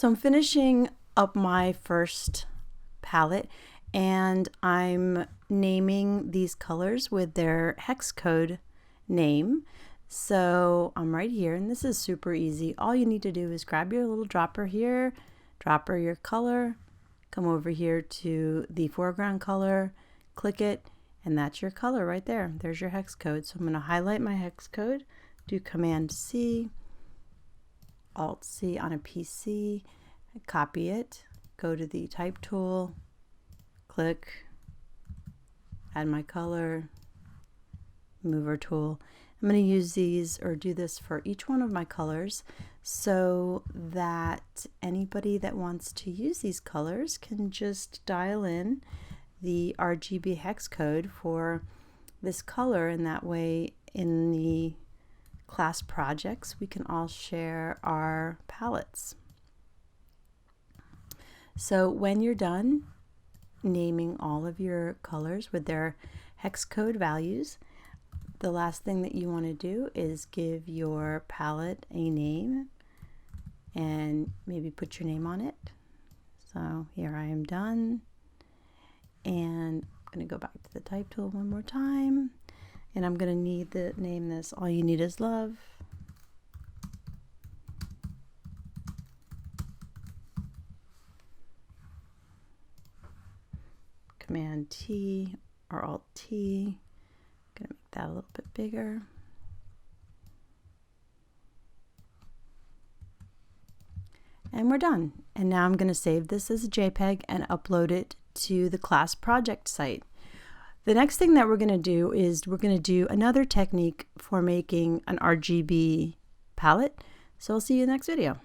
So I'm finishing up my first palette and I'm naming these colors with their hex code name. So I'm right here, and this is super easy. All you need to do is grab your little dropper here, dropper your color, come over here to the foreground color, click it, and that's your color right there. There's your hex code. So I'm going to highlight my hex code, do Command C, Alt C on a PC, copy it, go to the type tool, click, add my color, mover tool. I'm going to use these or do this for each one of my colors so that anybody that wants to use these colors can just dial in the RGB hex code for this color, and that way in the class projects we can all share our palettes. So when you're done naming all of your colors with their hex code values, the last thing that you want to do is give your palette a name and maybe put your name on it. So here I am done, and I'm going to go back to the type tool one more time, and I'm going to need to name this All You Need Is Love. Command T or Alt T. I'm going to make that a little bit bigger. And we're done. And now I'm going to save this as a JPEG and upload it to the class project site. The next thing that we're going to do is we're going to do another technique for making an RGB palette. So I'll see you in the next video.